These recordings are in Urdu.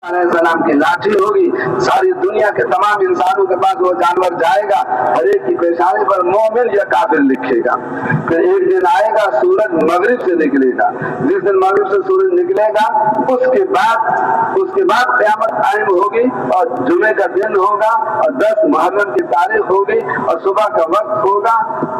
علیہ السلام کی لاٹھی ہوگی، ساری دنیا کے تمام انسانوں کے پاس وہ جانور جائے گا، ہر ایک کی پیشانی پر مومن یا کافر لکھے گا۔ پھر ایک دن آئے گا سورج مغرب سے نکلے گا، جس دن مغرب سے سورج نکلے گا اس کے بعد قیامت قائم ہوگی اور جمعے کا دن ہوگا اور 10 محرم کی تاریخ ہوگی اور صبح کا وقت ہوگا۔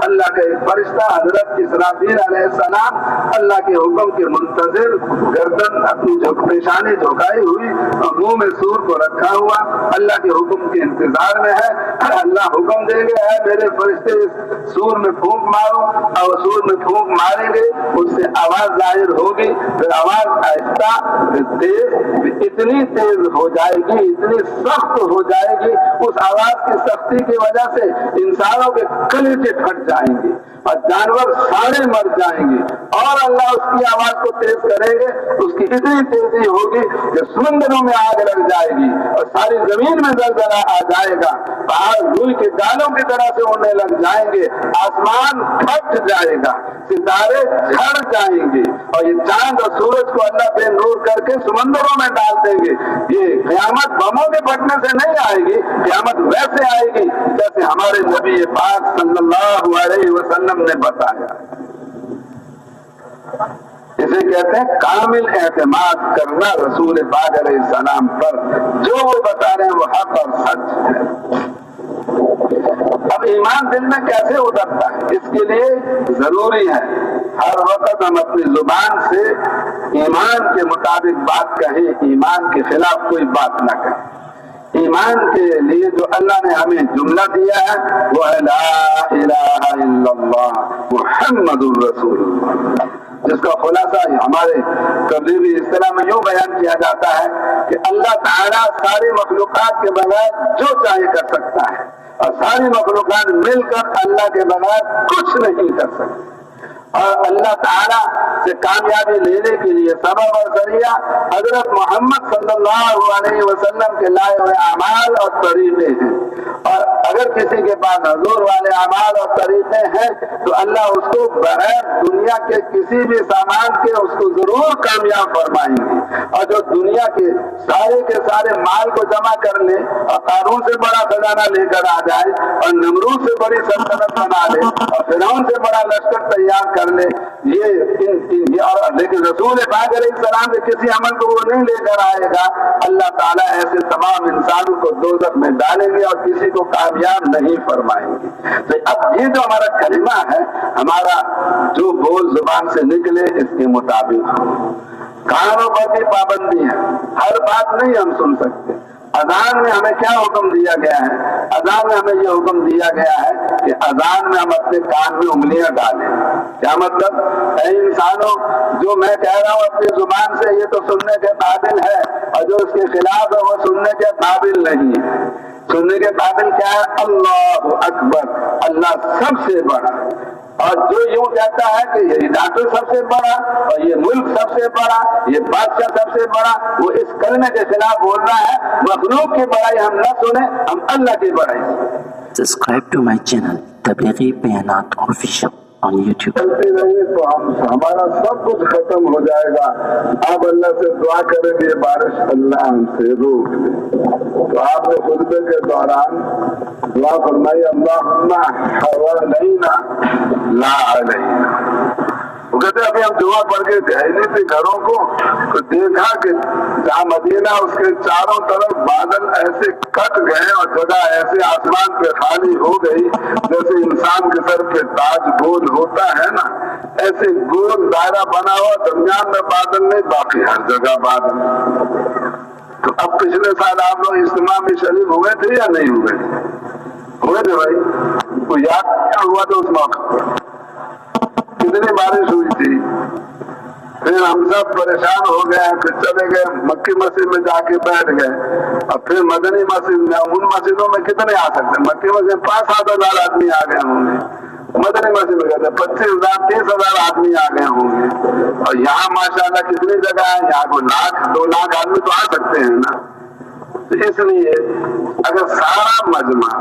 اللہ کا ایک فرشتہ حضرت اسرافیل علیہ السلام اللہ کے حکم کے منتظر، گردن اپنی پیشانی جھکائی ہوئی اور منہ میں سور کو رکھا ہوا اللہ کے حکم کے انتظار میں ہے۔ اللہ حکم دیں گے اے میرے فرشتے اس سور میں پھونک مارو، اور سور میں پھونک ماریں گے، اس سے آواز ظاہر ہوگی، پھر آواز آہستہ پھر تیز، اتنی تیز ہو جائے گی، اتنی سخت ہو جائے گی، اس آواز کی سختی کی وجہ سے انسانوں کے کلیجے پھٹ جائیں گے اور جانور سارے مر جائیں گے، اور اللہ اس کی آواز کو تیز کریں گے، اس کی اتنی تیزی ہوگی کہ سمندروں میں آگ لگ جائے گی اور ساری زمین میں زلزلہ آ جائے گا، پہاڑ روئی کے دانوں کی طرح سے اڑنے لگ جائیں گے، آسمان پھٹ جائے گا، ستارے جھڑ جائیں گے، اور یہ چاند اور سورج کو اللہ بے نور کر کے سمندروں میں ڈال دیں گے۔ یہ قیامت بموں کے پھٹنے سے نہیں آئے گی، قیامت ویسے آئے گی جیسے ہمارے نبی پاک صلی اللہ علیہ وسلم نے بتایا۔ اسے کہتے ہیں کامل اعتماد کرنا رسول پاک علیہ السلام پر، جو وہ بتا رہے ہیں وہ حق اور سچ ہے۔ اب ایمان دل میں کیسے اترتا ہے؟ اس کے لیے ضروری ہے ہر وقت ہم اپنی زبان سے ایمان کے مطابق بات کہیں، ایمان کے خلاف کوئی بات نہ کہیں۔ ایمان کے لیے جو اللہ نے ہمیں جملہ دیا ہے وہ ہے لا الہ الا اللہ محمد الرسول اللہ، جس کا خلاصہ ہمارے تبلیغی اصطلاح میں یوں بیان کیا جاتا ہے کہ اللہ تعالیٰ ساری مخلوقات کے بغیر جو چاہے کر سکتا ہے، اور ساری مخلوقات مل کر اللہ کے بغیر کچھ نہیں کر سکتی، اور اللہ تعالیٰ سے کامیابی لینے کے لیے سبب اور ذریعہ حضرت محمد صلی اللہ علیہ وسلم کے لائے ہوئے اعمال اور طریقے ہیں، اور اگر کسی کے پاس حضور والے اعمال اور طریقے ہیں تو اللہ اس کو بغیر دنیا کے کسی بھی سامان کے اس کو ضرور کامیاب فرمائیں گے، اور جو دنیا کے سارے مال کو جمع کر لے اور قارون سے بڑا خزانہ لے کر آ جائے اور نمرود سے بڑی سلطنت بنا لے اور فرعون سے بڑا لشکر تیار کر لے، لیکن رسول پاک علیہ السلام کے کسی عمل کو وہ نہیں لے کر آئے گا، اللہ تعالیٰ ایسے تمام انسانوں کو دوزخ میں ڈالیں گے اور کسی کو کامیاب نہیں فرمائیں گے۔ تو اب یہ جو ہمارا کلمہ ہے، ہمارا جو بول زبان سے نکلے اس کے مطابق ہو۔ کانوں پر بھی پابندی ہے، ہر بات نہیں ہم سن سکتے۔ اذان میں ہمیں کیا حکم دیا گیا ہے؟ اذان میں ہمیں یہ حکم دیا گیا ہے کہ اذان میں ہم اپنے کان میں انگلیاں ڈالیں۔ کیا مطلب؟ اے انسانوں، جو میں کہہ رہا ہوں اپنی زبان سے یہ تو سننے کے قابل ہے، اور جو اس کے خلاف ہے وہ سننے کے قابل نہیں ہے۔ سننے کے قابل کیا ہے؟ اللہ اکبر، اللہ سب سے بڑا، اور جو یوں کہتا ہے کہ یہ ڈاکٹر سب سے بڑا اور یہ ملک سب سے بڑا، یہ بادشاہ سب سے بڑا، وہ اس کلمے کے خلاف بول رہا ہے۔ مخلوق کی بڑائی ہم نہ سنیں، ہم اللہ کی بڑائی سنیں۔ Subscribe to my channel تبلیغی بیانات آفیشیل on YouTube۔ چلتے رہیے تو ہمارا سب کچھ ختم ہو جائے گا۔ آپ اللہ سے دعا کریں کہ یہ بارش اللہ ہم سے روک لے۔ تو آپ نے خطبے کے دوران دعا فرمائی اللہم حوالینہ لا علینا۔ وہ کہتے ہیں ابھی ہم دعا پڑھ کے گئے نہیں تھے گھروں کو، تو دیکھا کہ جہاں مدینہ اس کے چاروں طرف بادل ایسے کٹ گئے اور جگہ ایسے آسمان پہ خالی ہو گئی جیسے انسان کے سر پہ تاج گول ہوتا ہے نا، ایسے گول دائرہ بنا ہوا، درمیان میں بادل نہیں، باقی ہر جگہ بادل۔ تو اب پچھلے سال آپ لوگ اجتماع میں شریک ہوئے تھے یا نہیں ہوئے تھے بھائی؟ کو یاد کیا ہوا تھا اس موقع پر؟ کتنی بارش ہوئی تھی؟ پھر ہم سب پریشان ہو گئے، پھر چلے گئے مکی مسجد میں جا کے بیٹھ گئے، اور پھر مدنی مسجد میں، ان مسجدوں میں کتنے آ سکتے ہیں؟ مکی مسجد میں 5-7 ہزار آدمی آ گئے ہوں گے، مدنی مسجد میں کہتے ہیں 25,000-30,000 آدمی آ گئے ہوں گے، اور یہاں ماشاءاللہ کتنی جگہ ہے، یہاں کو 1,00,000-2 لاکھ آدمی تو آ سکتے ہیں نا۔ تو اس لیے اگر سارا مجمع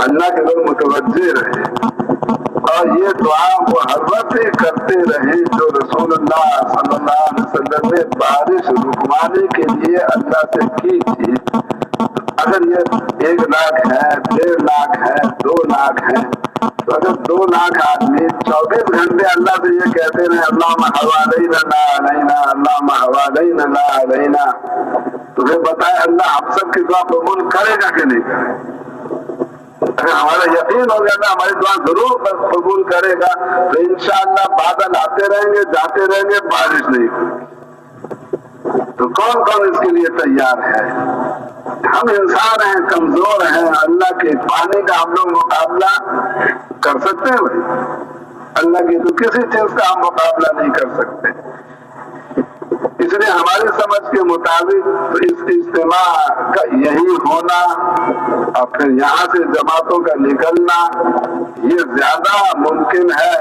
اللہ کے طرف متوجہ رہے اور یہ دعا وہ ہر وقت کرتے رہے جو رسول اللہ صلی اللہ علیہ وسلم نے بارش رکوانے کے لیے اللہ سے کی تھی. اگر یہ 1 لاکھ ہے، 1.5 لاکھ ہے، 2 لاکھ ہے، تو اگر 2 لاکھ آدمی 24 گھنٹے اللہ سے یہ کہتے رہے اللہم حوالین لا علینا، اللہم حوالین لا علینا، تو پھر بتائے اللہ ہم سب کی دعا قبول کرے گا کہ نہیں کرے گا؟ اگر ہمارا یقین ہو گیا نا ہماری دعا ضرور قبول کرے گا تو انشاءاللہ بادل آتے رہیں گے، جاتے رہیں گے، بارش نہیں ہوگی. تو کون کون اس کے لیے تیار ہے؟ ہم انسان ہیں، کمزور ہیں، اللہ کے پانی کا ہم لوگ مقابلہ کر سکتے ہیں بھائی؟ اللہ کی تو کسی چیز کا ہم مقابلہ نہیں کر سکتے. اس لیے ہماری سمجھ کے مطابق تو اس اجتماع کا یہی ہونا اور پھر یہاں سے جماعتوں کا نکلنا یہ زیادہ ممکن ہے.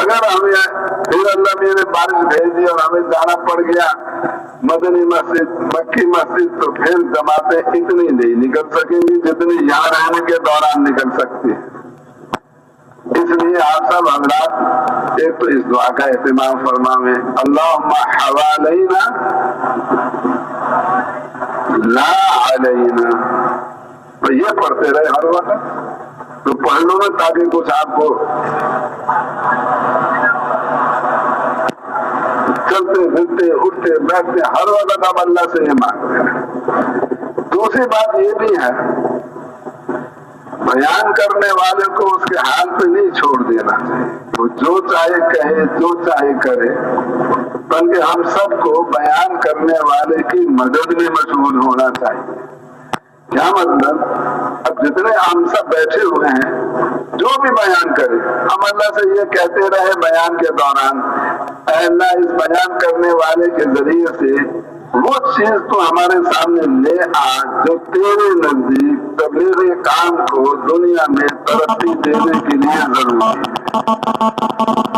اگر ہمیں پھر اللہ میرے بارش بھیج دی اور ہمیں جانا پڑ گیا مدنی مسجد، مکی مسجد، تو پھر جماعتیں اتنی نہیں نکل سکیں گی جتنی یہاں رہنے کے دوران نکل سکتی ہیں. اس لیے آپ سب حضرات ایک تو اس دعا کا اہتمام فرمائیں اللہم حوالینہ لا علینا، تو یہ پڑھتے رہے ہر وقت. تو پڑھ لو نا تاکہ کچھ آپ کو چلتے پھرتے اٹھتے بیٹھتے ہر وقت آپ اللہ سے یہ مانگتے ہیں. دوسری بات یہ بھی ہے بیان کرنے والے کو اس کے حال پہ نہیں چھوڑ دینا چاہیے. وہ جو چاہے کہے، جو چاہے کرے، بلکہ ہم سب کو بیان کرنے والے کی مدد میں مشغول ہونا چاہیے. کیا مطلب؟ اب جتنے ہم سب بیٹھے ہوئے ہیں جو بھی بیان کرے ہم اللہ سے یہ کہتے رہے بیان کے دوران اے اللہ اس بیان کرنے والے کے ذریعے سے وہ چیز تو ہمارے سامنے لے آ جو تیرے نزدیک تبلیغی کام کو دنیا میں ترقی دینے کے لیے ضروری ہے.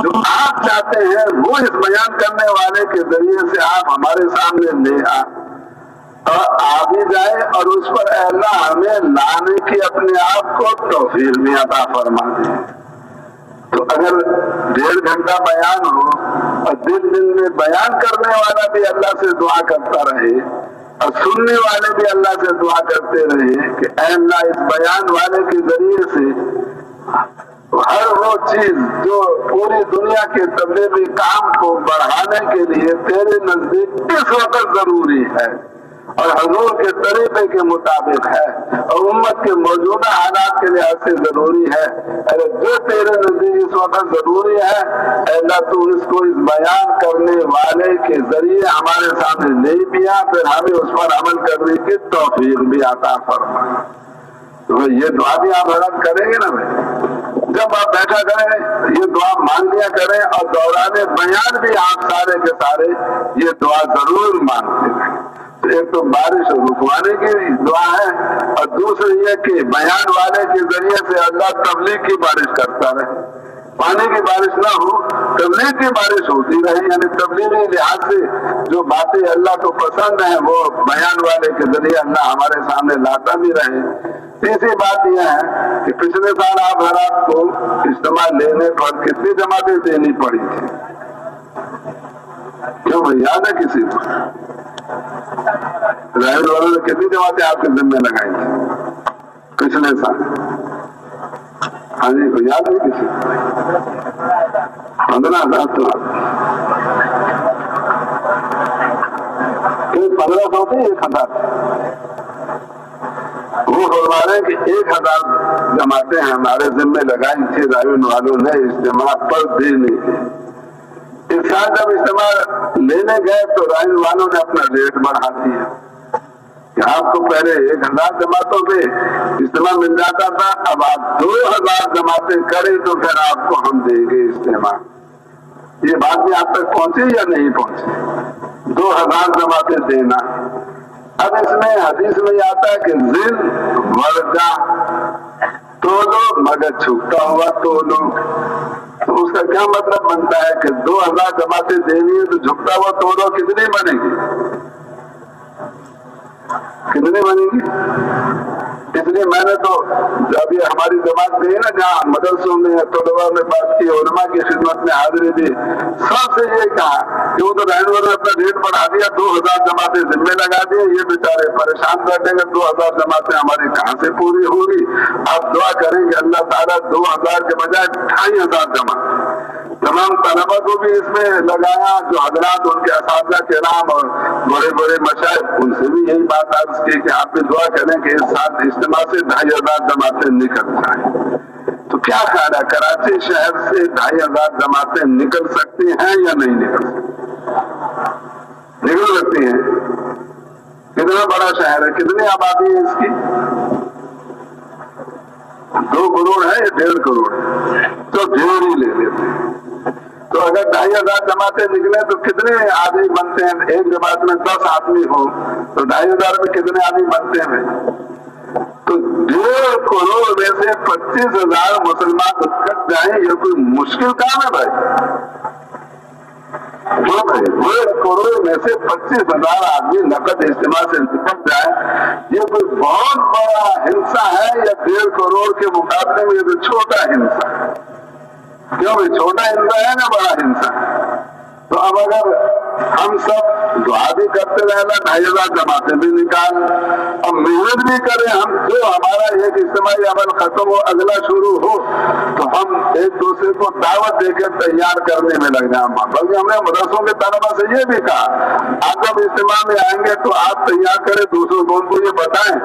جو آپ چاہتے ہیں وہ اس بیان کرنے والے کے ذریعے سے آپ ہمارے سامنے لے آ بھی جائے اور اس پر اے اللہ ہمیں لانے کی اپنے آپ کو توفیق بھی عطا فرما دے. تو اگر 1.5 گھنٹہ بیان ہو اور دن میں بیان کرنے والا بھی اللہ سے دعا کرتا رہے اور سننے والے بھی اللہ سے دعا کرتے رہے کہ اے اللہ اس بیان والے کے ذریعے سے ہر وہ چیز جو پوری دنیا کے تبلیغی کام کو بڑھانے کے لیے تیرے نزدیک اس وقت ضروری ہے اور حضور کے طریقے کے مطابق ہے اور امت کے موجودہ حالات کے لحاظ سے ضروری ہے، ارے جو تیرے نزدیک اس وقت ضروری ہے اے اللہ تو اس کو اس بیان کرنے والے کے ذریعے ہمارے سامنے لے پیا پھر ہمیں اس پر عمل کرنے کی توفیق بھی عطا فرما. تو یہ دعا بھی آپ حضرت کریں گے نا بھائی؟ جب آپ بیٹھا کریں یہ دعا مان لیا کریں اور دوران بیان بھی آپ سارے کے سارے یہ دعا ضرور مانتے رہیں. ایک تو بارش رکوانے کی دعا ہے اور دوسری یہ کہ بیان والے کے ذریعے سے اللہ تبلیغ کی بارش کرتا رہے. پانی کی بارش نہ ہو، تبلیغ کی بارش ہوتی رہے، یعنی تبلیغی لحاظ سے جو باتیں اللہ کو پسند ہیں وہ بیان والے کے ذریعے اللہ ہمارے سامنے لاتا بھی رہے. تیسری بات یہ ہے کہ پچھلے سال آپ حضرات کو اجتماع لینے پر کتنی جماعتیں دینی پڑی تھی؟ کیوں بھائی یاد ہے کسی کو؟ رائل والوں نے کتنی جماعتیں آپ کے ذمہ لگائی تھی پچھلے سال؟ ہاں جی کو یاد ہے کسی؟ 15,000 تو 1500 تھے 1,000. وہ فرما رہے کہ 1,000 جماعتیں ہمارے ذمہ لگائی تھی رائل والوں نے اجتماع پر دینے کی. اس سال جب اجتماع لینے گئے تو رائل والوں نے اپنا ریٹ بڑھا دیا کہ آپ کو پہلے 1,000 جماعتوں پہ اجتماع مل جاتا تھا، اب آپ 2,000 جماعتیں کریں تو پھر آپ کو ہم دیں گے اجتماع. یہ بات بھی آپ تک پہنچی یا نہیں پہنچی؟ 2,000 جماعتیں دینا. اب اس میں حدیث میں آتا ہے کہ ذل ورجا تولو مگر چھکتا ہوا تولو. تو اس کا کیا مطلب بنتا ہے کہ 2,000 جماعتیں دینی ہے تو جھکتا ہوا تولو کتنی بنے گی؟ کتنی بنے گی؟ اس لیے میں نے تو جب یہ ہماری جماعت گئی نا جہاں مدرسوں میں طلباء میں بات کی، علماء کی خدمت میں حاضری دی، سب سے یہ کہا کہ وہ تو رہنور نے اپنا ریٹ بڑھا دیا، 2000 جماعتیں ذمے لگا دیے، یہ بیچارے پریشان بیٹھیں گے، 2000 جماعتیں ہماری کہاں سے پوری ہوگی؟ آپ دعا کریں کہ اللہ تعالیٰ 2000 کے بجائے 2500 جماعت تمام طلبا کو بھی اس میں لگایا، جو حضرات ان کے اساتذہ کرام اور بڑے بڑے مشائخ، ان سے بھی یہی بات عرض کی کہ آپ بھی دعا کریں کہ اس سال اجتماع سے 2500 جماعتیں نکل جائیں۔ تو کیا خیال ہے کراچی شہر سے 2500 جماعتیں نکل سکتی ہیں یا نہیں نکل سکتی؟ نکل سکتی ہیں۔ کتنا بڑا شہر ہے، کتنی آبادی ہے اس کی؟ 2 کروڑ ہے یا 1.5 کروڑ ہے؟ تو ڈھیر ہی لے لیتے ہیں۔ تو اگر 2500 جماعتیں نکلے تو کتنے آدمی بنتے ہیں؟ ایک جماعت میں 10 آدمی ہو تو 2500 میں کتنے آدمی بنتے ہیں؟ تو 1.5 کروڑ میں سے 25,000 مسلمان اکٹھ جائیں، یہ کوئی مشکل کام ہے بھائی؟ جو بھائی 1.5 کروڑ میں سے 25,000 آدمی نقد اجتماع سے نکل جائیں، یہ کوئی بہت بڑا ہنسا ہے یا 1.5 کروڑ کے مقابلے میں یہ تو چھوٹا ہنسا ہے؟ کیوں بھائی چھوٹا ہنسا ہے نا بڑا ہنسا ہے؟ تو اب اگر ہم سب دعا بھی کرتے رہنا، 2500 جماعتیں بھی نکال اور محنت بھی کریں، ہم جو ہمارا ایک اجتماعی عمل ختم ہو اگلا شروع ہو تو ہم ایک دوسرے کو دعوت دے کے تیار کرنے میں لگ جائیں۔ بلکہ ہم نے مدرسوں کے طلبا سے یہ بھی کہا آپ جب اجتماع میں آئیں گے تو آپ تیار کریں، دوسروں کو ان کو یہ بتائیں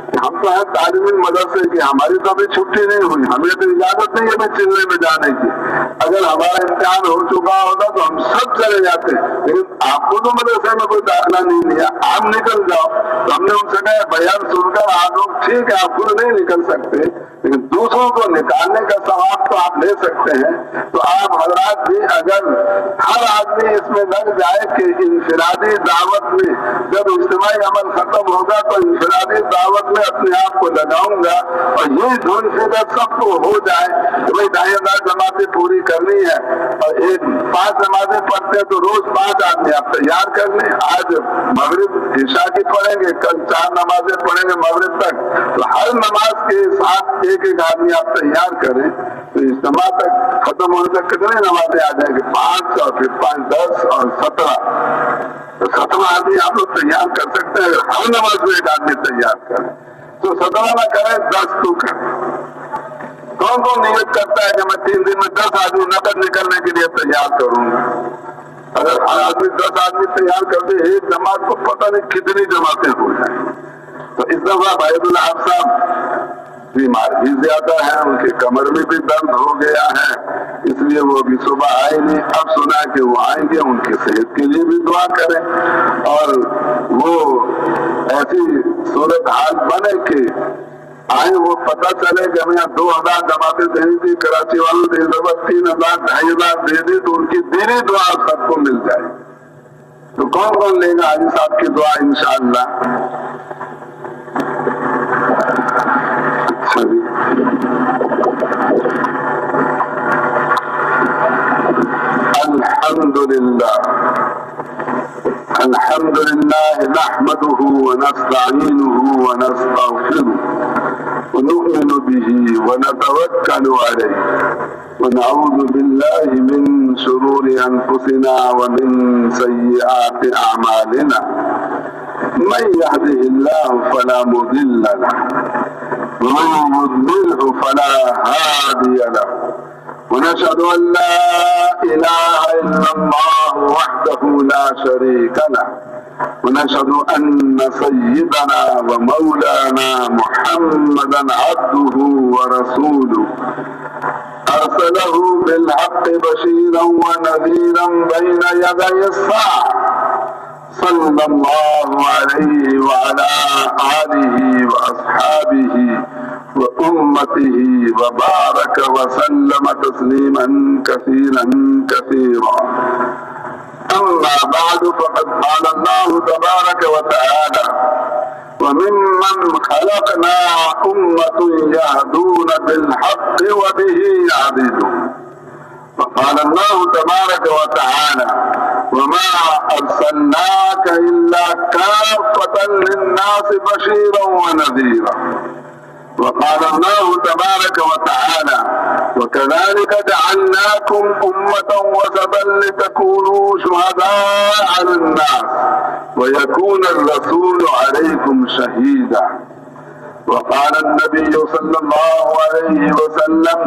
کہ ہم تو ہیں تعلیمی مدرسے کی، ہماری تو ابھی چھٹی نہیں ہوئی، ہمیں تو اجازت نہیں ہے چلنے میں جانے کی، اگر ہمارا امتحان ہو چکا ہوتا تو ہم سب چلے جاتے، لیکن آپ کو تو مدرسے میں کوئی داخلہ نہیں لیا، آپ نکل جاؤ۔ تو ہم نے ان سے کہا بیان سن کر آپ لوگ ٹھیک ہے آپ خود نہیں نکل سکتے لیکن دوسروں کو نکالنے کا ثواب تو آپ لے سکتے ہیں۔ تو آپ حضرات بھی اگر ہر آدمی اس میں لگ جائے کہ انفرادی دعوت میں جب اجتماعی عمل ختم ہوگا تو انفرادی دعوت میں اپنے آپ کو لگاؤں گا اور یہ دھن فکر سب کو ہو جائے کہ بھائی 2500 جماعتیں پوری کرنی ہے اور 5 نمازیں پڑھتے ہیں تو روز 5 آدمی آپ تیار کر لیں، آج مغرب عشاء کی پڑھیں گے، کل 4 نمازیں پڑھیں گے مغرب تک، تو ہر نماز کے ساتھ ایک آدمی آپ تیار کریں تو اجتماع تک ختم ہونے تک کتنے نمازیں آ جائیں گے؟ 5 اور پھر 5 10 اور 17، تو 17 آدمی آپ لوگ تیار کر سکتے ہیں۔ ہر نماز میں ایک آدمی تیار کریں تو 17 نہ کریں 10 تو کریں۔ کون کون نیت کرتا ہے کہ میں 3 دن میں 10 آدمی نقد نکلنے کے لیے تیار کروں گا؟ اگر ہر آدمی 10 آدمی تیار کر دے ایک جماعت کو پتہ نہیں کتنی جماعتیں ہو جائیں۔ تو اس دفعہ بھائی اللہ صاحب بیمار بھی زیادہ ہیں، ان کے کمر میں بھی درد ہو گیا ہے، اس لیے وہ بھی صبح آئے نہیں، اب سنا کہ وہ آئیں گے، ان کی صحت کے لیے بھی دعا کریں اور وہ ایسی صورتحال بنے کہ آئیں، وہ پتہ چلے کہ ہمیں 2000 جماعتیں دینی تھی، کراچی والوں نے 3000 2500 دے دی تو ان کی دینی دعا سب کو مل جائے۔ تو کون کون لے گا حاجی صاحب کی دعا انشاءاللہ؟ الحمد لله نحمده ونستعينه ونستغفره ونؤمن به ونتوكل عليه ونعوذ بالله من شرور أنفسنا ومن سيئات أعمالنا من يهده الله فلا مضل له ومن يضلله فلا هادي له ونشهد أن لا إله إلا الله وحده لا شريك له ونشهد أن سيدنا ومولانا محمدا عبده ورسوله أرسله بالحق بشيرا ونذيرا بين يدي الساعة صلى الله عليه وعلى آله وأصحابه وأمته وبارك وسلم تسليما كثيرا كثيرا أما بعد فقد قال الله تبارك وتعالى وممن خلقنا أمة يهدون بالحق وبه يعدلون وقال الله تبارك وتعالى وما أرسلناك إلا كافة للناس بشيرا ونذيرا وقال الله تبارك وتعالى وكذلك جعلناكم أمة وسطا لتكونوا شهداء على الناس ويكون الرسول عليكم شهيدا. وقال النبي صلى الله عليه وسلم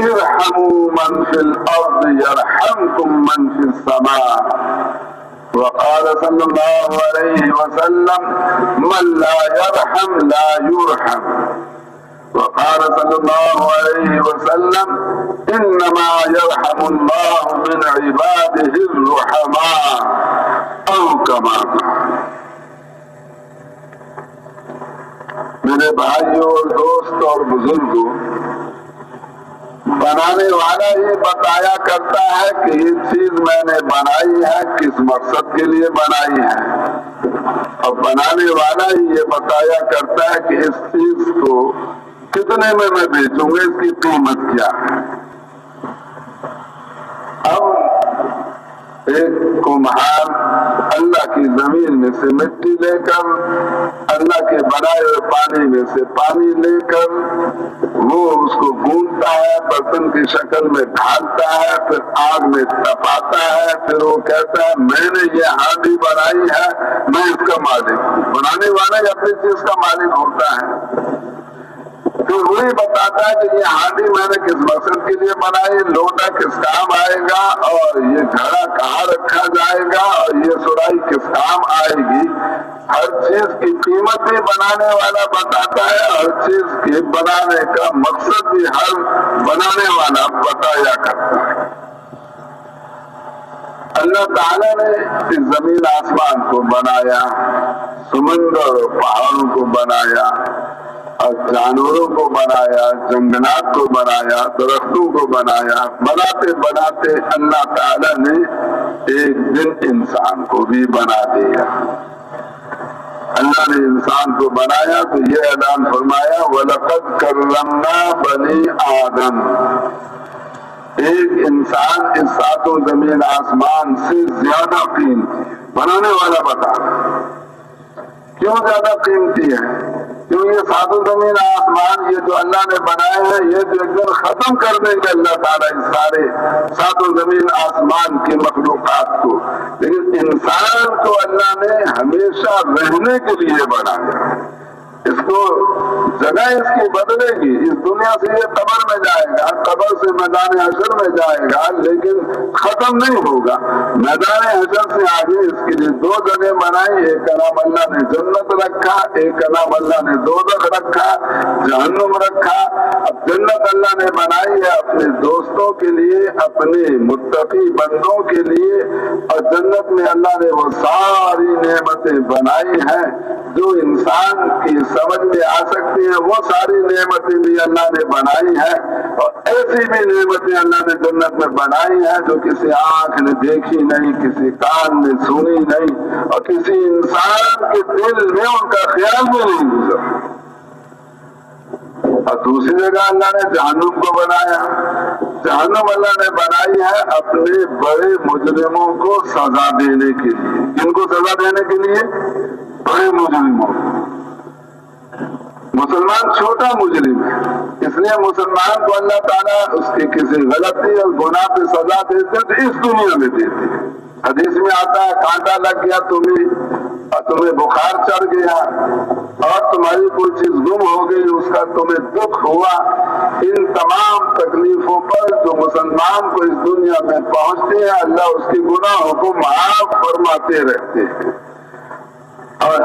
ارحموا من في الأرض يرحمكم من في السماء. وقال صلى الله عليه وسلم من لا يرحم لا يرحم. وقال صلى الله عليه وسلم انما يرحم الله من عباده الرحماء او كما قال. میرے بھائیوں اور دوست اور بزرگوں، بنانے والا یہ بتایا کرتا ہے کہ یہ چیز میں نے بنائی ہے، کس مقصد کے لیے بنائی ہے، اور بنانے والا ہی یہ بتایا کرتا ہے کہ اس چیز کو کتنے میں بیچوں گا، اس کی قیمت کیا ہے۔ اب ایک کمہار اللہ کی زمین میں سے مٹی لے کر، اللہ کے بنائے ہوئے پانی میں سے پانی لے کر وہ اس کو گونڈتا ہے، برتن کی شکل میں ڈھالتا ہے، پھر آگ میں تپاتا ہے، پھر وہ کہتا ہے میں نے یہ ہانڈی بنائی ہے، میں اس کا مالک ہوں۔ بنانے والا ہی اپنی چیز کا مالک ہوتا ہے۔ پھر وہی بتاتا ہے کہ یہ ہانڈی میں نے کس مقصد کے لیے بنائی، لوٹا کس کام آئے گا، اور یہ گھڑا کہاں رکھا جائے گا، اور یہ سرائی کس کام آئے گی۔ ہر چیز کی قیمت بھی بنانے والا بتاتا ہے، ہر چیز کے بنانے کا مقصد بھی ہر بنانے والا بتایا کرتا ہے۔ اللہ تعالیٰ نے اس زمین آسمان کو بنایا، سمندر اور پہاڑوں کو بنایا، اور جانوروں کو بنایا، جنگلات کو بنایا، درختوں کو بنایا۔ بناتے بناتے اللہ تعالیٰ نے ایک دن انسان کو بھی بنا دیا۔ اللہ نے انسان کو بنایا تو یہ اعلان فرمایا وَلَقَدْ كَرَّمْنَا بَنِي آدَمَ۔ ایک انسان اس ساتوں زمین آسمان سے زیادہ قیمتی ہے۔ بنانے والا بتا کیوں زیادہ قیمتی ہے؟ کیوں یہ ساتوں زمین آسمان یہ جو اللہ نے بنائے ہیں، یہ جو ایک دن ختم کر دیں گے اللہ تعالیٰ اس سارے ساتوں زمین آسمان کی مخلوقات کو، لیکن انسان کو اللہ نے ہمیشہ رہنے کے لیے بنایا۔ اس کو جگہ اس کی بدلے گی، اس دنیا سے یہ قبر میں جائے گا، قبر سے میدان حشر میں جائے گا، لیکن ختم نہیں ہوگا۔ میدان حشر سے آگے اس کے لیے دو جگہ بنائی، ایک کا نام اللہ نے جنت رکھا، ایک کا نام اللہ نے دوزخ رکھا، جہنم رکھا۔ اب جنت اللہ نے بنائی ہے اپنے دوستوں کے لیے، اپنے متقی بندوں کے لیے، اور جنت میں اللہ نے وہ ساری نعمتیں بنائی ہیں جو انسان کی سمجھ میں آ سکتی ہیں، وہ ساری نعمتیں بھی اللہ نے بنائی ہیں، اور ایسی بھی نعمتیں اللہ نے جنت میں بنائی ہیں جو کسی آنکھ نے دیکھی نہیں، کسی کان نے سنی نہیں، اور کسی انسان کے دل میں ان کا خیال بھی نہیں گزرا۔ اور دوسری جگہ اللہ نے جہنم کو بنایا۔ جہنم اللہ نے بنائی ہے اپنے بڑے مجرموں کو سزا دینے کے لیے۔ کن کو سزا دینے کے لیے؟ بڑے مجرموں۔ مسلمان چھوٹا مجرم ہے، اس لیے مسلمان کو اللہ تعالیٰ اس کی کسی غلطی اور گناہ پہ سزا دیتے تو اس دنیا میں دیتے ہیں۔ حدیث میں آتا ہے کانٹا لگ گیا تمہیں، اور تمہیں بخار چڑھ گیا، اور تمہاری کوئی چیز گم ہو گئی، اس کا تمہیں دکھ ہوا۔ ان تمام تکلیفوں پر جو مسلمان کو اس دنیا میں پہنچتے ہیں، اللہ اس کے گناہوں کو معاف فرماتے رہتے ہیں۔ اور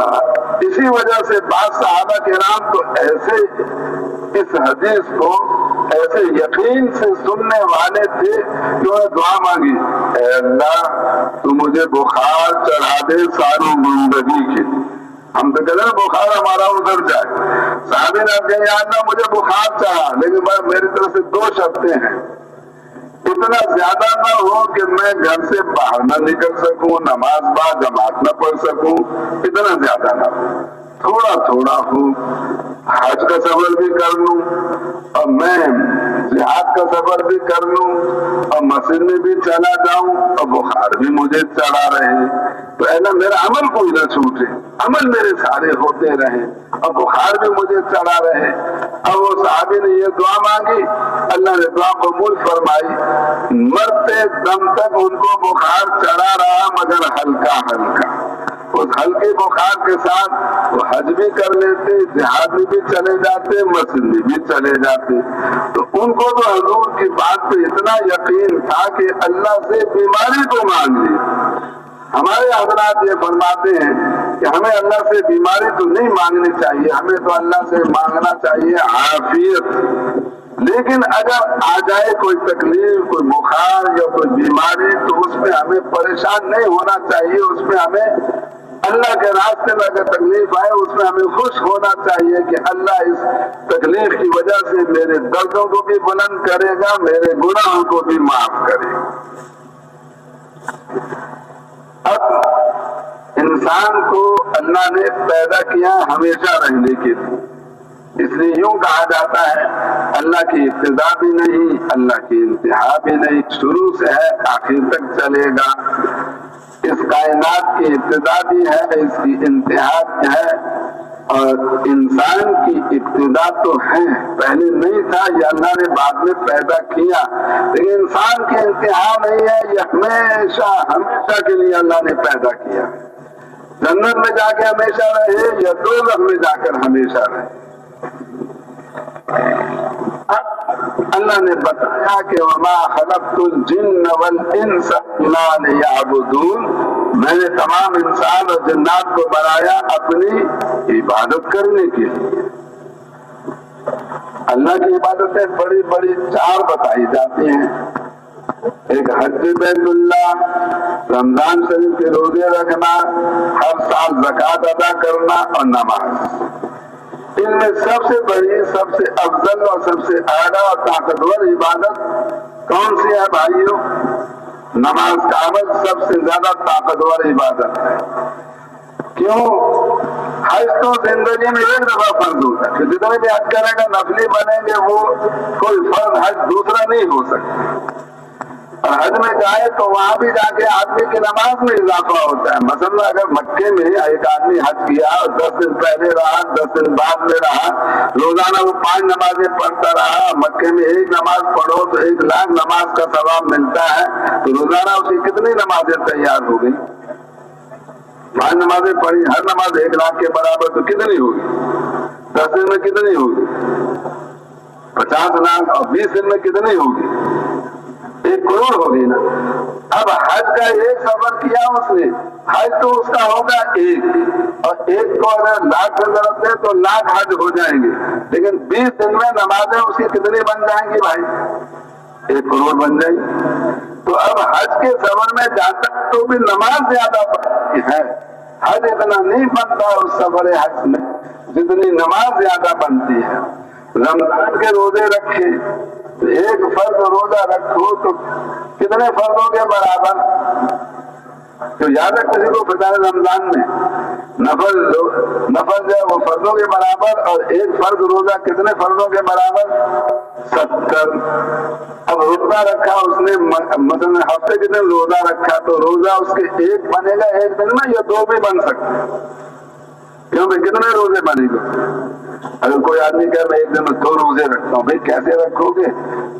اسی وجہ سے بعض صحابہ کرام تو ایسے اس حدیث کو ایسے یقین سے سننے والے تھے کہ انہوں نے دعا مانگی، اے اللہ تو مجھے بخار چڑھا دے ساری زندگی کے۔ ہم تو کہتے ہیں بخار ہمارا ادھر جائے۔ صحابی نے کہا یا اللہ مجھے بخار چڑھا، لیکن میری طرف سے دو شرطیں ہیں، اتنا زیادہ نہ ہو کہ میں گھر سے باہر نہ نکل سکوں، نماز با جماعت نہ پڑھ سکوں، اتنا زیادہ نہ ہو، تھوڑا تھوڑا ہو، حج کا سفر بھی کر لوں اور میں جہاد کا سفر بھی کر لوں اور مسجد میں بھی چلا جاؤں اور بخار بھی مجھے چڑھا رہے، تو اللہ میرا عمل کوئی نہ چھوٹے، عمل میرے سارے ہوتے رہے اور بخار بھی مجھے چڑھا رہے۔ اب وہ صحابی نے یہ دعا مانگی، اللہ نے دعا قبول فرمائی، مرتے دم تک ان کو بخار چڑھا رہا مگر ہلکا ہلکا۔ اس ہلکے بخار کے ساتھ وہ حج بھی کر لیتے، جہاد میں بھی چلے جاتے، مسجد میں بھی چلے جاتے۔ تو ان کو تو حضور کی بات پہ اتنا یقین تھا کہ اللہ سے بیماری کو مانگ لی۔ ہمارے حضرات یہ فرماتے ہیں کہ ہمیں اللہ سے بیماری تو نہیں مانگنی چاہیے، ہمیں تو اللہ سے مانگنا چاہیے عافیت۔ لیکن اگر آ جائے کوئی تکلیف، کوئی بخار یا کوئی بیماری، تو اس میں ہمیں پریشان نہیں ہونا چاہیے، اس میں ہمیں اللہ کے راستے میں اگر تکلیف آئے اس میں ہمیں خوش ہونا چاہیے کہ اللہ اس تکلیف کی وجہ سے میرے دردوں کو بھی بلند کرے گا، میرے گناہوں کو بھی معاف کرے گا۔ اب انسان کو اللہ نے پیدا کیا ہمیشہ رہنے کے لیے، اس لیے یوں کہا جاتا ہے اللہ کی ابتدا بھی نہیں، اللہ کی انتہا بھی نہیں، شروع سے ہے آخر تک چلے گا۔ اس کائنات کی ابتدا بھی ہے، اس کی انتہا بھی ہے، اور انسان کی ابتدا تو ہے، پہلے نہیں تھا، یہ اللہ نے بعد میں پیدا کیا، لیکن انسان کی انتہا نہیں ہے، یہ ہمیشہ ہمیشہ کے لیے اللہ نے پیدا کیا۔ جنت میں جا کے ہمیشہ رہے یا دوزخ میں جا کر ہمیشہ رہے۔ اللہ نے بتایا کہ وما خلقت الجن والانس الا ليعبدون، میں نے تمام انسان اور جنات کو بنایا اپنی عبادت کرنے کے لیے۔ اللہ کی عبادتیں بڑی بڑی 4 بتائی جاتی ہیں، ایک حج بیت اللہ، رمضان شریف کے روزے رکھنا، ہر سال زکوٰۃ ادا کرنا اور نماز۔ ان میں سب سے بڑی، سب سے افضل اور سب سے اعلیٰ اور طاقتور عبادت کون سی ہے بھائیوں؟ نماز کا عمل سب سے زیادہ طاقتور عبادت ہے۔ کیوں؟ حج تو زندگی میں ایک دفعہ فرض ہوتا ہے، جتنے بھی حج کرے گا نفلی بنیں گے، وہ کوئی فرض حج دوسرا نہیں ہو سکتا۔ اور حج میں جائے تو وہاں بھی جا کے آدمی کی نماز میں اضافہ ہوتا ہے۔ مثلا اگر مکے میں ایک آدمی حج کیا اور 10 دن پہلے رہا، 10 دن بعد میں رہا، روزانہ وہ 5 نمازیں پڑھتا رہا، مکے میں 1 نماز پڑھو تو 1 لاکھ نماز کا ثواب ملتا ہے، تو روزانہ اسی کتنی نمازیں تیار ہو گئی؟ 5 نمازیں پڑھی، ہر نماز 1 لاکھ کے برابر، تو کتنی ہوگی؟ 10 دن میں کتنی ہوگی؟ 50 لاکھ، اور 20 دن میں کتنی ہوگی؟ 1 کروڑ ہوگی نا۔ اب حج کا ایک سفر کیا اس نے، حج تو اس کا ہوگا 1، اور 1 کو اگر لاکھ سے ضرب دے تو لاکھ حج ہو جائیں گے، لیکن 20 دن میں نمازیں اس کی کتنی بن جائیں گی بھائی؟ 1 کروڑ بن جائیں گی۔ تو اب حج کے سفر میں جاتا تو بھی نماز زیادہ پڑتی ہے، حج اتنا نہیں بنتا اس سفر حج میں جتنی نماز زیادہ بنتی ہے۔ رمضان کے روزے رکھے، 1 فرض روزہ رکھو تو کتنے فرضوں کے برابر؟ تو یاد ہے کسی کو پتا ہے رمضان میں نفل جو ہے وہ فرضوں کے برابر، اور 1 فرض روزہ کتنے فرضوں کے برابر؟ 70۔ اب روزہ رکھا اس نے، مثلا ہفتے کے دن روزہ رکھا تو روزہ اس کے 1 بنے گا 1 دن میں، یا 2 بھی بن سکتے ہیں؟ کیوں بھائی کتنے روزے بنے گا؟ اگر کوئی آدمی کہے میں 1 دن میں 2 روزے رکھتا ہوں، بھائی کیسے رکھو گے؟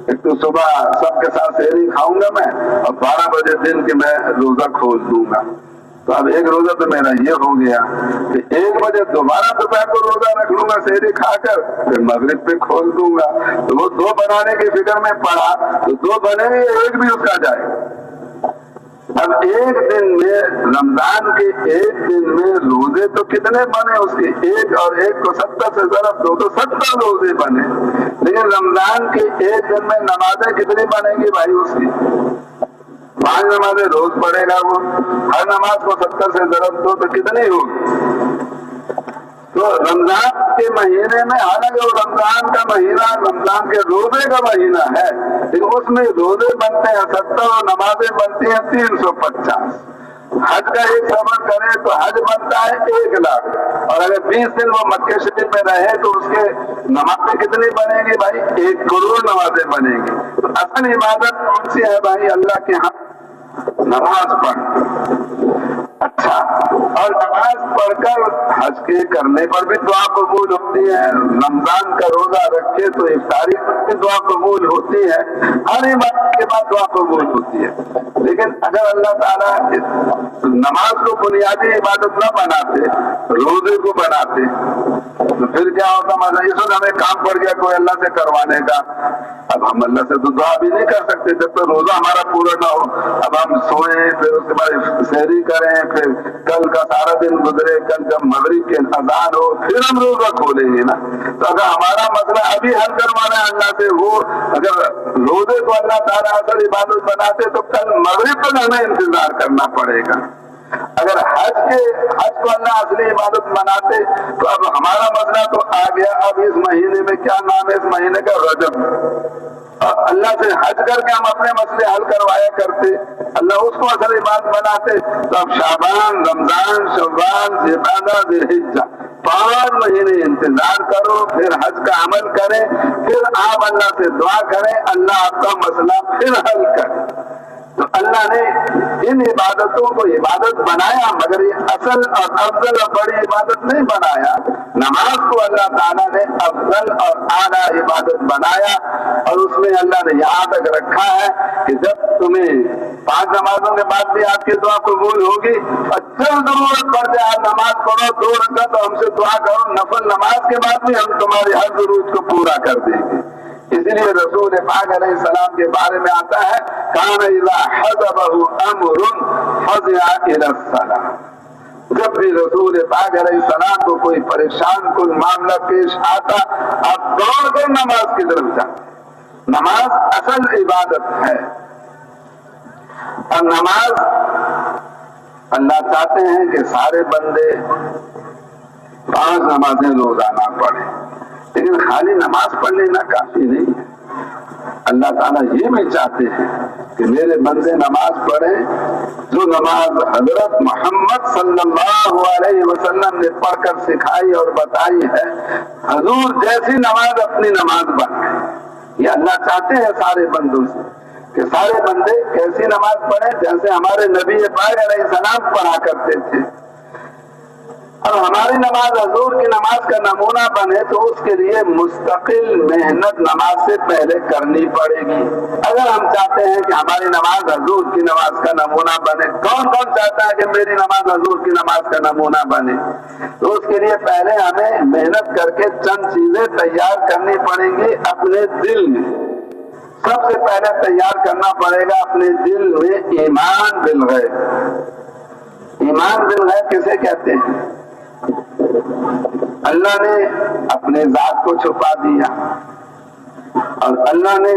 ایک تو صبح سب کے ساتھ سحری کھاؤں گا میں، اور 12 بجے دن کے میں روزہ کھول دوں گا، تو اب 1 روزہ تو میرا یہ ہو گیا کہ 1 بجے دوبارہ دوپہر کو روزہ رکھ لوں گا سحری کھا کر، پھر مغرب پہ کھول دوں گا، تو وہ 2 بنانے کی فکر میں پڑا تو 2 بنے گے، 1 بھی اس کا جائے گا۔ اب 1 دن میں، رمضان کے 1 دن میں روزے تو کتنے بنے اس کے؟ 1 اور 1 کو 70 سے ضرب دو تو 70 روزے بنے، لیکن رمضان کے 1 دن میں نمازیں کتنی بنے گی بھائی اس کی؟ 5 نمازیں روز پڑھے گا وہ، ہر نماز کو 70 سے ضرب دو تو کتنی ہوگی؟ تو رمضان کے مہینے میں، حالانکہ وہ رمضان کا مہینہ رمضان کے روزے کا مہینہ ہے، لیکن اس میں روزے بنتے ہیں 70 اور نمازیں بنتی ہیں 350۔ حج کا ایک سفر کرے تو حج بنتا ہے 1 لاکھ، اور اگر 20 دن وہ مکہ شریف میں رہے تو اس کے نمازیں کتنی بنے گی بھائی؟ 1 کروڑ نمازیں بنے گی۔ تو اصل عبادت کون سی ہے بھائی اللہ کے ہاں؟ نماز پڑھ۔ اچھا، اور نماز پڑھ کر حج کے کرنے پر بھی دعا قبول ہوتی ہے، رمضان کا روزہ رکھے تو افطاری پر بھی دعا قبول ہوتی ہے، ہر عبادت کے بعد دعا قبول ہوتی ہے۔ لیکن اگر اللہ تعالیٰ نماز کو بنیادی عبادت نہ بناتے، روزے کو بناتے، تو پھر کیا ہوتا؟ مطلب اس وقت ہمیں کام پڑ گیا کوئی اللہ سے کروانے کا، اب ہم اللہ سے تو دعا بھی نہیں کر سکتے جب تک روزہ ہمارا پورا نہ ہو۔ اب ہم سوئیں، پھر اس کے بعد سحری کریں، پھر کل کا سارا دن گزرے، کل جب مغرب کے اذان ہو پھر ہم روزہ کھولیں گے نا۔ تو اگر ہمارا مسئلہ ابھی حل کروانا ہے اللہ سے، وہ اگر روزے کو اللہ تعالیٰ اصل عبادت بناتے تو کل مغرب تک ہمیں انتظار کرنا پڑے گا۔ اگر حج کو اللہ اصلی عبادت بناتے تو اب ہمارا مسئلہ تو آ گیا۔ اب اس مہینے میں کیا نام ہے؟ اس مہینے کا رجب۔ اللہ سے حج کر کے ہم اپنے مسئلے حل کروایا کرتے، اللہ اس کو اصل عبادت بناتے تو اب شعبان، رمضان، شوال، ذوالقعدہ، ذوالحجہ 5 مہینے انتظار کرو، پھر حج کا عمل کریں، پھر آپ اللہ سے دعا کریں، اللہ آپ کا مسئلہ پھر حل کرے۔ تو اللہ نے ان عبادتوں کو عبادت بنایا، مگر یہ اصل اور افضل اور بڑی عبادت نہیں بنایا۔ نماز کو اللہ تعالیٰ نے افضل اور اعلیٰ عبادت بنایا، اور اس میں اللہ نے یہاں تک رکھا ہے کہ جب تمہیں 5 نمازوں کے بعد بھی آپ کی دعا قبول ہوگی، اور جب ضرورت پڑ جائے آپ نماز پڑھو 2 رکعت تو ہم سے دعا کرو، نفل نماز کے بعد بھی ہم تمہاری ہر ضرورت کو پورا کر دیں گے۔ اس لیے رسول پاک علیہ السلام کے بارے میں آتا ہے کان اذا حضبہ امر فزع الی الصلاۃ، جب بھی رسول پاک علیہ السلام کو کوئی پریشان کن معاملہ پیش آتا آپ دوڑ کر نماز کی طرف جاتے۔ نماز اصل عبادت ہے، اور نماز اللہ چاہتے ہیں کہ سارے بندے 5 نمازیں روزانہ پڑھیں، لیکن خالی نماز پڑھ لینا کافی نہیں ہے۔ اللہ تعالیٰ یہ بھی چاہتے ہیں کہ میرے بندے نماز پڑھیں جو نماز حضرت محمد صلی اللہ علیہ وسلم نے پڑھ کر سکھائی اور بتائی ہے، حضور جیسی نماز اپنی نماز بنائیں۔ یہ اللہ چاہتے ہیں سارے بندوں سے کہ سارے بندے کیسی نماز پڑھیں جیسے ہمارے نبی پاک علیہ السلام پڑھا کرتے تھے، اور ہماری نماز حضور کی نماز کا نمونہ بنے تو اس کے لیے مستقل محنت نماز سے پہلے کرنی پڑے گی۔ اگر ہم چاہتے ہیں کہ ہماری نماز حضور کی نماز کا نمونہ بنے، کون چاہتا ہے کہ میری نماز حضور کی نماز کا نمونہ بنے؟ تو اس کے لیے پہلے ہمیں محنت کر کے چند چیزیں تیار کرنی پڑیں گی اپنے دل میں۔ سب سے پہلے تیار کرنا پڑے گا اپنے دل میں ایمان بالغیب۔ ایمان بالغیب کسے کہتے ہیں؟ اللہ نے اپنے ذات کو چھپا دیا، اور اللہ نے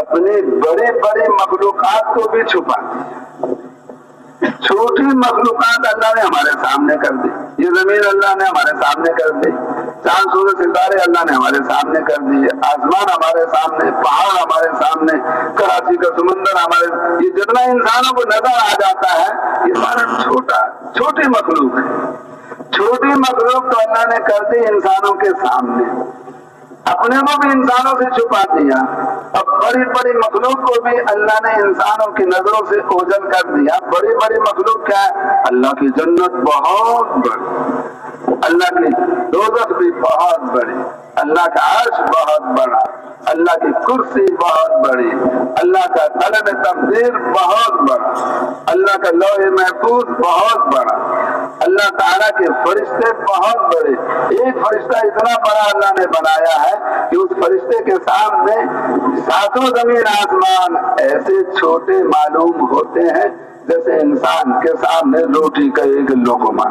اپنی بڑی بڑی مخلوقات کو بھی چھپا دیا۔ چھوٹی مخلوقات اللہ نے ہمارے سامنے کر دی، یہ زمین اللہ نے ہمارے سامنے کر دی، چاند سورج ستارے اللہ نے ہمارے سامنے کر دیے، آسمان ہمارے سامنے، پہاڑ ہمارے سامنے، کراچی کا سمندر ہمارے، یہ جتنا انسانوں کو نظر آ جاتا ہے یہ سارا چھوٹی مخلوق ہے۔ چھوٹی مخلوق تو اللہ نے کر دی انسانوں کے سامنے، اپنے کو بھی انسانوں سے چھپا دیا، اور بڑی بڑی مخلوق کو بھی اللہ نے انسانوں کی نظروں سے اوجھل کر دیا۔ بڑی بڑی مخلوق کیا ہے؟ اللہ کی جنت بہت بڑی، اللہ کی دوزخ بھی بہت بڑی، اللہ کا عرش بہت بڑا، اللہ کی کرسی بہت بڑی، اللہ کا قلم تقدیر بہت بڑا، اللہ کا لوح محفوظ بہت بڑا، اللہ تعالیٰ کے فرشتے بہت بڑے۔ ایک فرشتہ اتنا بڑا اللہ نے بنایا ہے کہ اس فرشتے کے سامنے 7 زمین آسمان ایسے چھوٹے معلوم ہوتے ہیں جیسے انسان کے سامنے روٹی کا ایک لقمہ۔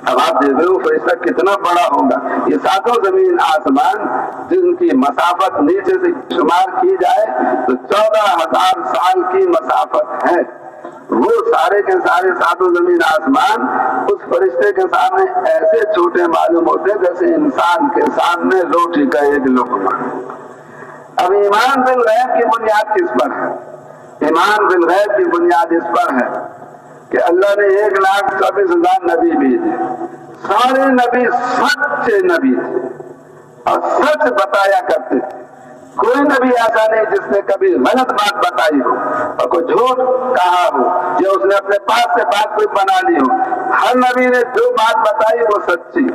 اب آپ دیکھ رہے ہو فرشتہ کتنا بڑا ہوگا۔ یہ 7 زمین آسمان جن کی مسافت نیچے سے شمار کی جائے تو 14,000 سال کی مسافت ہے، وہ سارے کے سارے 7 زمین آسمان اس فرشتے کے سامنے ایسے چھوٹے معلوم ہوتے جیسے انسان کے سامنے روٹی کا ایک لقمہ۔ اب ایمان بالغیب کی بنیاد کس پر ہے؟ ایمان بالغیب کی بنیاد اس پر ہے کہ اللہ نے 1,24,000 نبی بھیجے، سارے نبی سچے نبی تھے اور سچ بتایا کرتے تھے۔ کوئی نبی ایسا نہیں جس نے کبھی غلط بات بتائی ہو اور کوئی جھوٹ کہا ہو یا اس نے اپنے پاس سے بات کوئی بنا لی ہو۔ ہر نبی نے جو بات بتائی وہ سچی،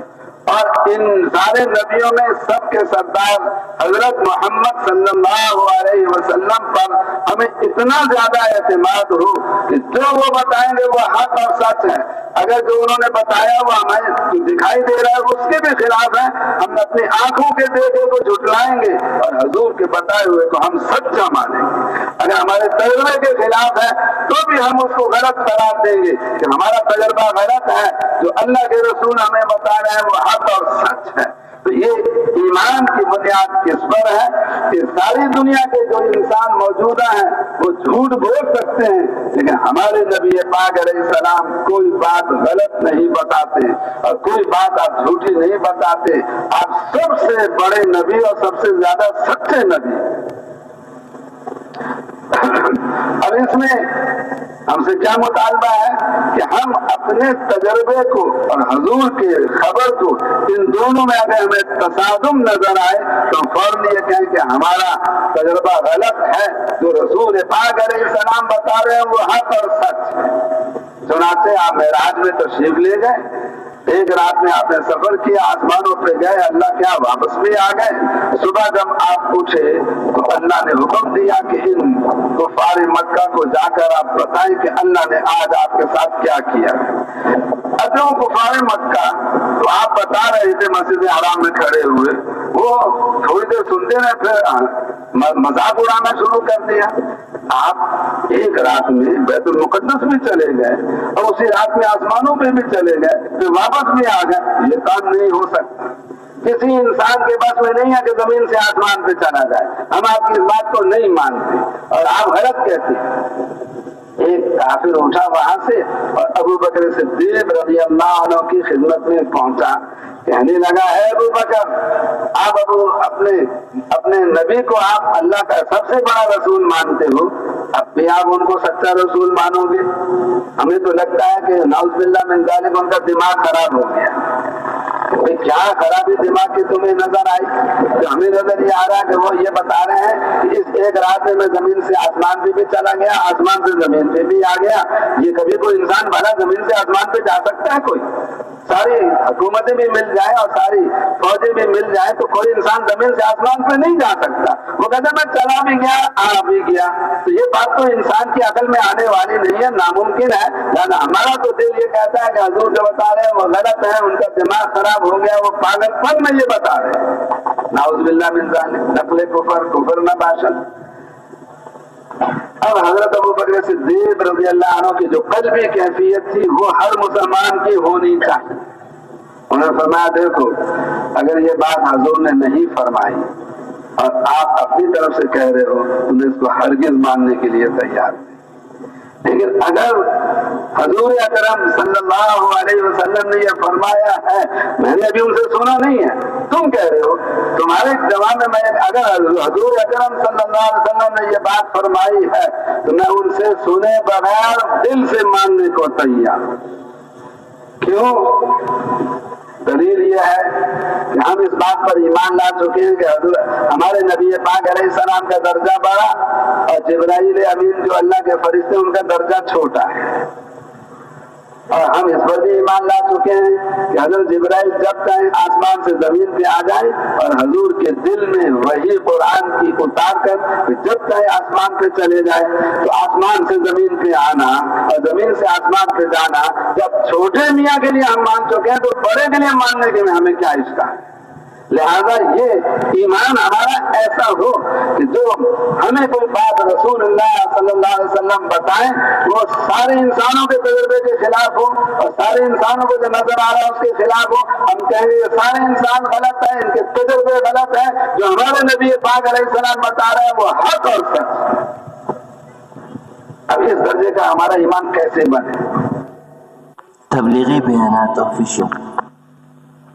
اور ان سارے نبیوں میں سب کے سردار حضرت محمد صلی اللہ علیہ وسلم پر ہمیں اتنا زیادہ اعتماد ہو کہ جو وہ بتائیں گے وہ حق اور سچ ہے۔ اگر جو انہوں نے بتایا وہ ہمیں دکھائی دے رہا ہے اس کے بھی خلاف ہے، ہم اپنی آنکھوں کے دیکھے کو جھٹلائیں گے اور حضور کے بتائے ہوئے کو ہم سچا مانیں گے۔ اگر ہمارے تجربے کے خلاف ہے تو بھی ہم اس کو غلط قرار دیں گے کہ ہمارا تجربہ غلط ہے، جو اللہ کے رسول ہمیں بتا رہے ہیں وہ حق اور سچ ہے۔ تو یہ ایمان کی بنیاد کس پر ہے کہ ساری دنیا کے جو انسان موجودہ ہیں وہ جھوٹ بول سکتے ہیں، لیکن ہمارے نبی پاک علیہ السلام کوئی بات غلط نہیں بتاتے اور کوئی بات آپ جھوٹی نہیں بتاتے۔ آپ سب سے بڑے نبی اور سب سے زیادہ سچے نبی۔ اب اس میں ہم سے کیا مطالبہ ہے کہ ہم اپنے تجربے کو اور حضور کے خبر کو، ان دونوں میں اگر ہمیں تصادم نظر آئے تو فوراً یہ کہیں کہ ہمارا تجربہ غلط ہے، جو رسول پاک علیہ السلام بتا رہے ہیں وہ حق اور سچ ہے۔ چنانچہ آپ معراج میں تشریف لے گئے، ایک رات میں آپ نے سفر کیا، آسمانوں پہ گئے، اللہ کیا واپس بھی آ گئے۔ صبح جب آپ اٹھے تو اللہ نے حکم دیا کہ ان کفار مکہ کو جا کر آپ بتائیں کہ اللہ نے آج آپ کے ساتھ کیا کیا۔ اب کفار مکہ تو آپ بتا رہے تھے مسجد حرام میں کھڑے ہوئے، وہ تھوڑی دیر سنتے رہے پھر مذاق اڑانا شروع کر دیا۔ آپ ایک رات میں بیت المقدس بھی چلے گئے اور اسی رات میں آسمانوں پہ بھی چلے گئے، پھر واپس بھی آ گئے، یہ کام نہیں ہو سکتا۔ کسی انسان کے بس میں نہیں ہے کہ زمین سے آسمان پہ چلا جائے۔ ہم آپ کی اس بات کو نہیں مانتے اور آپ غلط کہتے ہیں۔ ایک کافر اٹھا وہاں سے اور ابو بکر صدیق رضی اللہ عنہ کی خدمت میں پہنچا، کہنے لگا ہے ابو بکر، آپ اپنے نبی کو آپ اللہ کا سب سے بڑا رسول مانتے ہو، اب بھی آپ ان کو سچا رسول مانو گے؟ ہمیں تو لگتا ہے کہ نعوذ باللہ من ذالک ان کا دماغ خراب ہو گیا۔ کیا خرابی دماغ کی تمہیں نظر آئی؟ تو ہمیں نظر یہ آ رہا ہے کہ وہ یہ بتا رہے ہیں کہ اس ایک رات میں زمین سے آسمان پہ بھی چلا گیا، آسمان سے زمین پہ بھی آ گیا۔ یہ کبھی کوئی انسان بھلا زمین سے آسمان پہ جا سکتا ہے؟ کوئی ساری حکومتیں بھی مل جائیں اور ساری فوجیں بھی مل جائیں تو کوئی انسان زمین سے آسمان پہ نہیں جا سکتا۔ وہ کہتا میں چلا بھی گیا آ بھی گیا، تو یہ بات تو انسان کی عقل میں آنے والی نہیں ہے، ناممکن ہے۔ لہٰذا ہمارا تو دل یہ کہتا ہے کہ حضور جو بتا رہے ہیں وہ غلط ہے، ان کا دماغ خراب ہو گیا، وہ پاگل پن میں یہ بتا رہے ہیں۔ نعوذ باللہ من ذالک، نقل کفر نہ باشد۔ اب حضرت ابو بکر صدیق رضی اللہ عنہ کی جو قلبی کیفیت تھی وہ ہر مسلمان کی ہونی چاہیے۔ انہوں نے فرمایا دیکھو اگر یہ بات حضور نے نہیں فرمائی اور آپ اپنی طرف سے کہہ رہے ہو تو میں اس کو ہرگز ماننے کے لیے تیار نہیں، لیکن اگر حضور اکرم صلی اللہ علیہ وسلم نے یہ فرمایا ہے، میں نے ابھی ان سے سنا نہیں ہے، تم کہہ رہے ہو، تمہارے جواب میں اگر حضور اکرم صلی اللہ علیہ وسلم نے یہ بات فرمائی ہے تو میں ان سے سنے بغیر دل سے ماننے کو تیار ہوں۔ کیوں؟ دلیل یہ ہے کہ ہم اس بات پر ایمان لا چکے ہیں کہ ہمارے نبی پاک علیہ السلام کا درجہ بڑا اور جبرائیل امین جو اللہ کے فرشتے ان کا درجہ چھوٹا ہے، اور ہم اس پر بھی ایمان لا چکے ہیں کہ حضرت جبرائیل جب چاہیں آسمان سے زمین پہ آ جائے اور حضور کے دل میں وہی قرآن کی اتار کر جب چاہے آسمان پہ چلے جائے، تو آسمان سے زمین پہ آنا اور زمین سے آسمان پہ جانا جب چھوٹے میاں کے لیے ہم مان چکے ہیں تو بڑے کے لیے ماننے کے میں ہمیں کیا اشکال ہے؟ لہذا یہ ایمان ہمارا ایسا ہو کہ جو ہمیں کوئی بات رسول اللہ صلی اللہ علیہ وسلم بتائیں وہ سارے انسانوں کے تجربے کے خلاف ہو اور سارے انسانوں کو جو نظر آ رہا ہے اس کے خلاف ہو۔ ہم کہیں گے یہ سارے انسان غلط ہیں، ان کے تجربے غلط ہیں، جو ہمارے نبی پاک علیہ السلام بتا رہے ہیں وہ حق اور سچ۔ اب اس درجے کا ہمارا ایمان کیسے بنے؟ تبلیغی بیانات آفیشل۔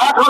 8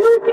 1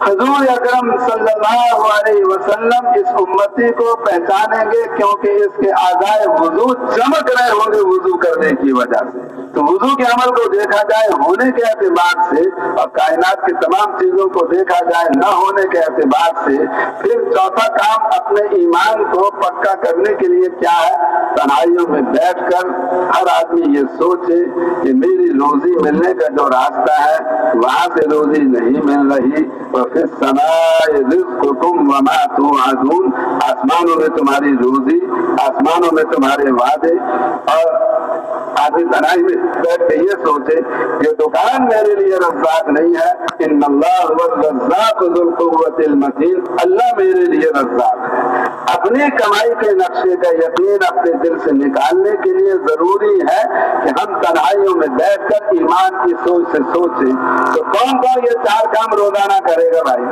حضور اکرم صلی اللہ علیہ وسلم اس امتی کو پہچانیں گے کیونکہ اس کے اعضائے وضو چمک رہے ہوں گے وضو کرنے کی وجہ سے. تو وضو کے عمل کو دیکھا جائے ہونے کے اعتبار سے اور کائنات کی تمام چیزوں کو دیکھا جائے نہ ہونے کے اعتبار سے، پھر چوتھا کام اپنے ایمان کو پکا کرنے کے لیے کیا ہے؟ تنہائیوں میں بیٹھ کر ہر آدمی یہ سوچے کہ میری روزی ملنے کا جو راستہ ہے وہاں سے روزی نہیں مل رہی. وَفِي السَّمَاءِ رِزْقُكُمْ وَمَا تُوعَدُونَ، آسمانوں میں تمہاری روزی، آسمانوں میں تمہارے وعدے. اور آدمی تنہائی میں بیٹھ کے یہ سوچے کہ دکان میرے لیے رزاق نہیں ہے، ان اللہ هو الرزاق ذو القوة المتین، اللہ میرے لیے رزاق ہے. اپنی کمائی کے نقشے کا یقین اپنے دل سے نکالنے کے لیے ضروری ہے کہ ہم تنہائیوں میں بیٹھ کر ایمان کی سوچ سے سوچیں. تو کون کون یہ 4 کام روزانہ کرے گا بھائی؟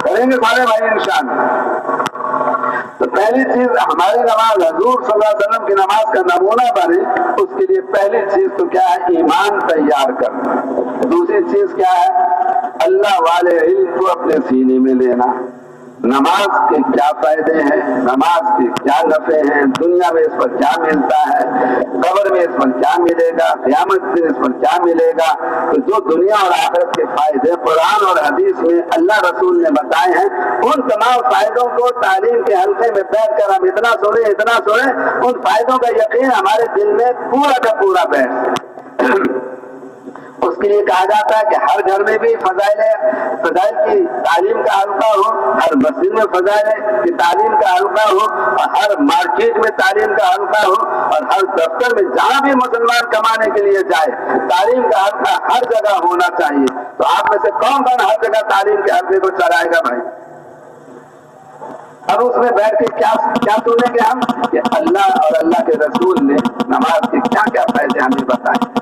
کریں گے سارے بھائی انشاءاللہ. تو پہلی چیز ہماری نماز حضور صلی اللہ علیہ وسلم کی نماز کا نمونہ بنے، اس کے لیے پہلی چیز تو کیا ہے؟ ایمان تیار کرنا. دوسری چیز کیا ہے؟ اللہ والے علم کو اپنے سینے میں لینا. نماز کے کیا فائدے ہیں، نماز کے کیا نفع ہیں، دنیا میں اس پر کیا ملتا ہے، قبر میں اس پر کیا ملے گا، قیامت میں اس پر کیا ملے گا. تو جو دنیا اور آخرت کے فائدے قرآن اور حدیث میں اللہ رسول نے بتائے ہیں، ان تمام فائدوں کو تعلیم کے حلقے میں بیٹھ کر ہم اتنا سنیں ان فائدوں کا یقین ہمارے دل میں پورا کا پورا بیٹھ جائے. اس کے لیے کہا جاتا ہے کہ ہر گھر میں بھی فضائل کی تعلیم کا حلقہ ہو، ہر مسجد میں فضائل کی تعلیم کا حلقہ ہو، اور ہر مارکیٹ میں تعلیم کا حلقہ ہو، اور ہر دفتر میں جہاں بھی مسلمان کمانے کے لیے جائے تعلیم کا حلقہ ہر جگہ ہونا چاہیے. تو آپ میں سے کون ہر جگہ تعلیم کے حلقے کو چلائے گا بھائی؟ اب اس میں بیٹھ کے کیا سنیں گے ہم کہ اللہ اور اللہ کے رسول نے نماز کے کیا کیا فائدے ہمیں بتائے.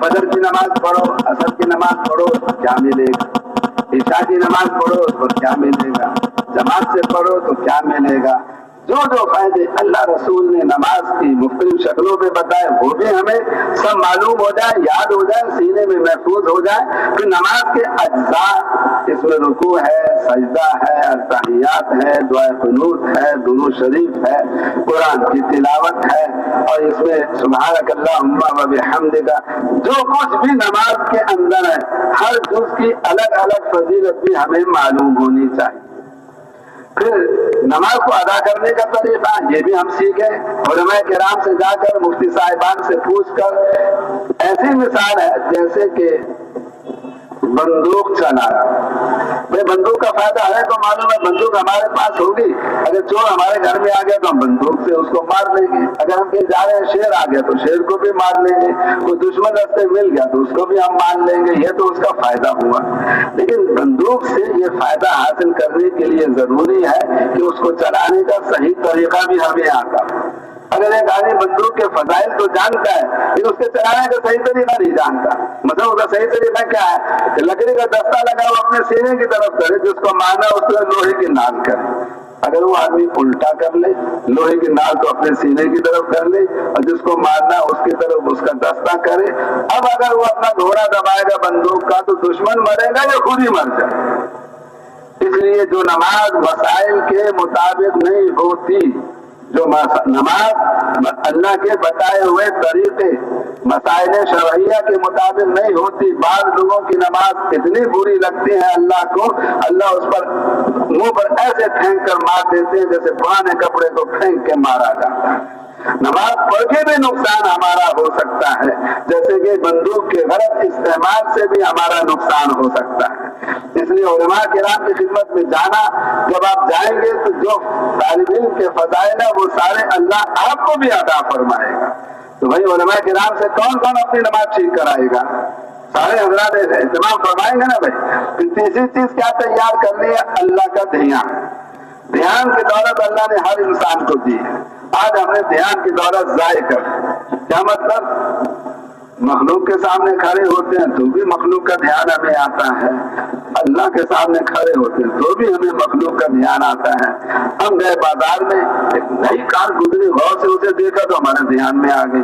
فجر کی نماز پڑھو، عصر کی نماز پڑھو تو کیا ملے گا، عشاء کی نماز پڑھو تو کیا ملے گا، جماعت سے پڑھو تو کیا ملے گا. جو فائدے اللہ رسول نے نماز کی مختلف شکلوں پہ بتائے وہ بھی ہمیں سب معلوم ہو جائے، یاد ہو جائے، سینے میں محفوظ ہو جائے. کہ نماز کے اجزاء، اس میں رکوع ہے، سجدہ ہے، التحیات ہے، دعائے قنوت ہے، درود شریف ہے، قرآن کی تلاوت ہے، اور اس میں سبحانک اللہم و بحمدک، جو کچھ بھی نماز کے اندر ہے ہر جز کی الگ الگ فضیلت بھی ہمیں معلوم ہونی چاہیے. پھر نماز کو ادا کرنے کا طریقہ یہ بھی ہم سیکھیں. علماء کرام سے جا کر، مفتی صاحبان سے پوچھ کر. ایسی مثال ہے جیسے کہ بندوق چلانا. بھائی بندوق کا فائدہ ہے تو معلوم ہے، بندوق ہمارے پاس ہوگی، اگر چور ہمارے گھر میں آ گیا تو ہم بندوق سے اس کو مار لیں گے. اگر ہم کہیں جا رہے ہیں شیر آ گیا تو شیر کو بھی مار لیں گے. کوئی دشمن راستے مل گیا تو اس کو بھی ہم مان لیں گے. یہ تو اس کا فائدہ ہوا. لیکن بندوق سے یہ فائدہ حاصل کرنے کے لیے ضروری ہے کہ اس کو چلانے کا صحیح طریقہ بھی ہمیں آتا. اگر ایک آدمی بندوق کے فضائل تو جانتا ہے لیکن اس کے چلانے کا صحیح طریقہ نہیں جانتا. مطلب اس کا صحیح طریقہ کیا ہے کہ لکڑی کا دستہ لگا وہ اپنے سینے کی طرف کرے، جس کو مارنا اس کو لوہے کی نال کرے. اگر وہ آدمی الٹا کر لے، لوہے کی نال تو اپنے سینے کی طرف کر لے اور جس کو مارنا اس کی طرف اس کا دستہ کرے. اب اگر وہ اپنا گھوڑا دبائے گا بندوق کا تو دشمن مرے گا یا خود ہی مر جائے. اس لیے جو نماز مسائل کے مطابق نہیں ہوتی، جو نماز اللہ کے بتائے ہوئے طریقے مسائل شرعیہ کے مطابق نہیں ہوتی، بعض لوگوں کی نماز اتنی بری لگتی ہے اللہ کو، اللہ اس پر منہ پر ایسے پھینک کر مار دیتے ہیں جیسے پرانے کپڑے کو پھینک کے مارا جاتا ہے. نماز پڑھ کے بھی نقصان ہمارا ہو سکتا ہے، جیسے کہ بندوق کے غلط استعمال سے بھی ہمارا نقصان ہو سکتا ہے. اس لیے علماء کرام کی خدمت میں جانا، جب آپ جائیں گے تو جو طالب علم کے فضائل ہیں وہ سارے اللہ آپ کو بھی عطا فرمائے گا. تو بھائی علماء کرام سے کون اپنی نماز ٹھیک کرائے گا؟ سارے حضرات اہتمام فرمائیں گے نا بھائی. پھر تیسری چیز کیا تیار کرنی ہے؟ اللہ کا دھیان. دھیان کی دولت اللہ نے ہر انسان کو دی ہے. آج ہم نے دھیان کی دولت ضائع کر. کیا مطلب؟ مخلوق کے سامنے کھڑے ہوتے ہیں تو بھی مخلوق کا دھیان ہمیں آتا ہے، اللہ کے سامنے کھڑے ہوتے ہیں تو بھی ہمیں مخلوق کا دھیان آتا ہے. ہم گئے بازار میں، ایک نئی کار گزری، غور سے اسے دیکھا تو ہمارے دھیان میں آ گئی.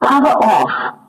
Power off.